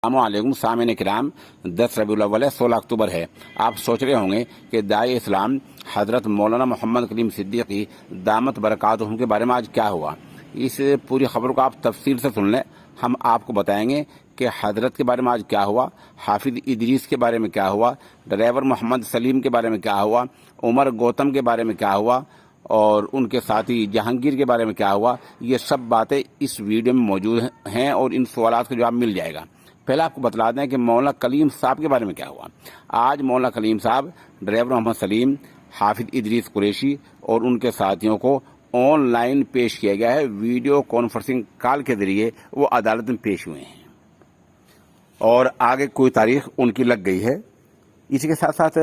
अस्सलामुअलैकुम सामिन किराम। 10 रबीउल अव्वल है, 16 अक्टूबर है। आप सोच रहे होंगे कि दाई इस्लाम हज़रत मौलाना मोहम्मद कलीम सिद्दीकी दामत बरकातुहू के बारे में आज क्या हुआ। इस पूरी खबर को आप तफसील से सुन लें। हम आपको बताएंगे कि हज़रत के बारे में आज क्या हुआ, हाफिज इदरीस के बारे में क्या हुआ, ड्राइवर मोहम्मद सलीम के बारे में क्या हुआ, उमर गौतम के बारे में क्या हुआ और उनके साथी जहांगीर के बारे में क्या हुआ। ये सब बातें इस वीडियो में मौजूद हैं और इन सवालात का जवाब मिल जाएगा। पहले आपको बतला दें कि मौलाना कलीम साहब के बारे में क्या हुआ। आज मौलाना कलीम साहब, ड्राइवर मोहम्मद सलीम, हाफिज इदरीस कुरैशी और उनके साथियों को ऑनलाइन पेश किया गया है। वीडियो कॉन्फ्रेंसिंग कॉल के जरिए वो अदालत में पेश हुए हैं और आगे कोई तारीख उनकी लग गई है। इसी के साथ साथ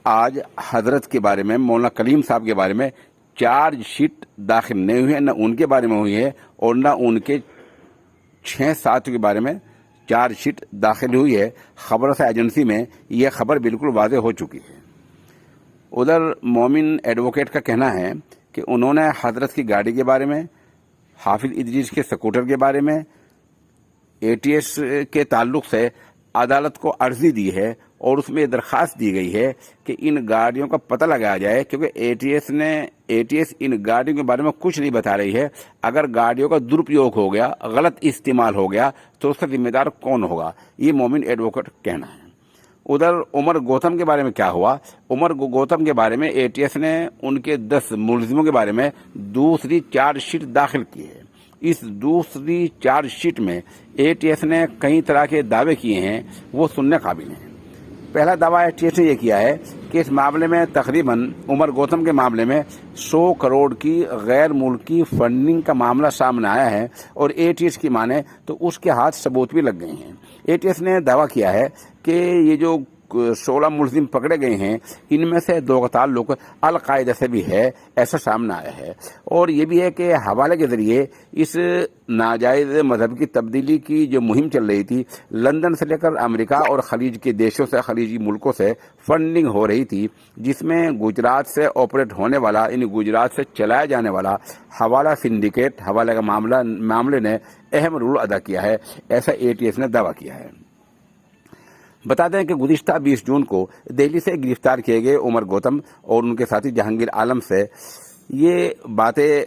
आज हजरत के बारे में, मौलाना कलीम साहब के बारे में चार्जशीट दाखिल नहीं हुई है, न उनके बारे में हुई है और न उनके 6 साथियों के बारे में चार्जशीट दाखिल हुई है। खबर से एजेंसी में यह खबर बिल्कुल वाज़ेह हो चुकी है। उधर मोमिन एडवोकेट का कहना है कि उन्होंने हजरत की गाड़ी के बारे में, हाफिज इदरीस के स्कूटर के बारे में, एटीएस के ताल्लुक से अदालत को अर्जी दी है और उसमें दरख्वास्त दी गई है कि इन गाड़ियों का पता लगाया जाए, क्योंकि एटीएस इन गाड़ियों के बारे में कुछ नहीं बता रही है। अगर गाड़ियों का दुरुपयोग हो गया, गलत इस्तेमाल हो गया तो उसका जिम्मेदार कौन होगा, ये मोमिन एडवोकेट कहना है। उधर उमर गौतम के बारे में क्या हुआ। उमर गौतम के बारे में एटीएस ने उनके 10 मुलजिमों के बारे में दूसरी चार्जशीट दाखिल की है। इस दूसरी चार्जशीट में एटीएस ने कई तरह के दावे किए हैं, वो सुनने काबिल हैं। पहला दावा एटीएस ने यह किया है कि इस मामले में तकरीबन उमर गौतम के मामले में 100 करोड़ की गैर मुल्की फंडिंग का मामला सामने आया है और एटीएस की माने तो उसके हाथ सबूत भी लग गए हैं। एटीएस ने दावा किया है कि ये जो 16 मुलजिम पकड़े गए हैं, इनमें से 2 का ताल्लुक अल-कायदा से भी है, ऐसा सामने आया है। और ये भी है कि हवाले के जरिए इस नाजायज मजहब की तब्दीली की जो मुहिम चल रही थी, लंदन से लेकर अमेरिका और खलीज के देशों से, खलीजी मुल्कों से फंडिंग हो रही थी, जिसमें गुजरात से ऑपरेट होने वाला, इन गुजरात से चलाया जाने वाला हवाला सिंडिकेट, हवाले का मामले ने अहम रोल अदा किया है, ऐसा एटीएस ने दावा किया है। बता दें कि गुज़िश्ता 20 जून को दिल्ली से गिरफ्तार किए गए उमर गौतम और उनके साथी जहांगीर आलम से ये बातें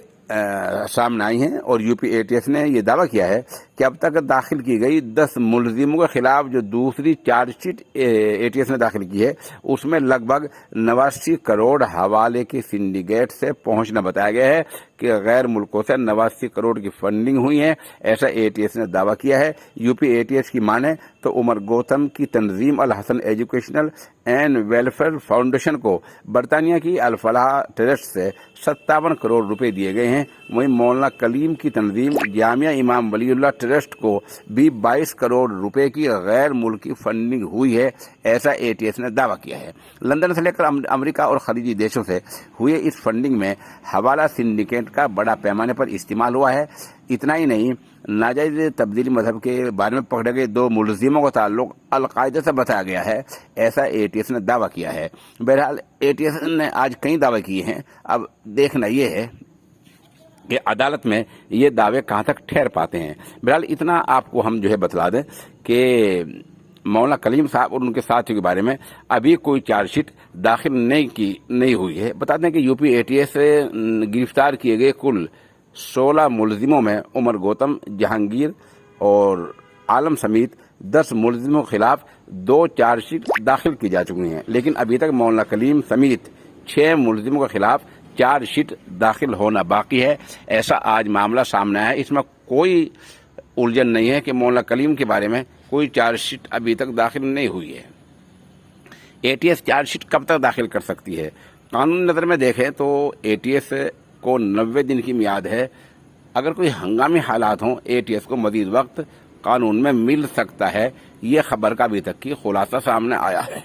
सामने आई हैं और यूपी एटीएस ने यह दावा किया है कि अब तक दाखिल की गई 10 मुलजिमों के खिलाफ जो दूसरी चार्जशीट एटीएस ने दाखिल की है, उसमें लगभग 89 करोड़ हवाले की सिंडिकेट से पहुंचना बताया गया है कि गैर मुल्कों से 89 करोड़ की फंडिंग हुई है, ऐसा एटीएस ने दावा किया है। यूपी एटीएस की माने तो उमर गौतम की तंजीम Al Hasan educational and welfare foundation को बरतानिया की अल फलाह ट्रस्ट से 57 करोड़ रुपए दिए गए हैं। वहीं मौलाना कलीम की तंजीम जामिया इमाम वलीउल्लाह ट्रस्ट को भी 22 करोड़ रुपए की गैर मुल्की फंडिंग हुई है, ऐसा एटीएस ने दावा किया है। लंदन से लेकर अमेरिका और खलीजी देशों से हुए इस फंडिंग में हवाला सिंडिकेट का बड़ा पैमाने पर इस्तेमाल हुआ है। इतना ही नहीं, नाजायज तब्दीली मजहब के बारे में पकड़े गए 2 मुलजिमों का ताल्लुक अल-कायदा से बताया गया है, ऐसा एटीएस ने दावा किया है। बहरहाल एटीएस ने आज कई दावे किए हैं, अब देखना ये है कि अदालत में ये दावे कहाँ तक ठहर पाते हैं। बहरहाल इतना आपको हम बतला दें कि मौलाना कलीम साहब और उनके साथियों के बारे में अभी कोई चार्जशीट दाखिल नहीं हुई है। बता दें कि यूपी एटीएस से गिरफ्तार किए गए कुल 16 मुलजिमों में उमर गौतम, जहांगीर और आलम समेत 10 मुलजिमों के खिलाफ 2 चार्जशीट दाखिल की जा चुकी हैं, लेकिन अभी तक मौलाना कलीम समेत 6 मुलजिमों के खिलाफ चार्जशीट दाखिल होना बाकी है, ऐसा आज मामला सामने आया है। इसमें कोई उलझन नहीं है कि मौलाना कलीम के बारे में कोई चार्जशीट अभी तक दाखिल नहीं हुई है। एटीएस चार्जशीट कब तक दाखिल कर सकती है? कानून नज़र में देखें तो एटीएस को 90 दिन की मियाद है। अगर कोई हंगामी हालात हों, एटीएस को मजीद वक्त कानून में मिल सकता है। ये खबर का अभी तक की खुलासा सामने आया है।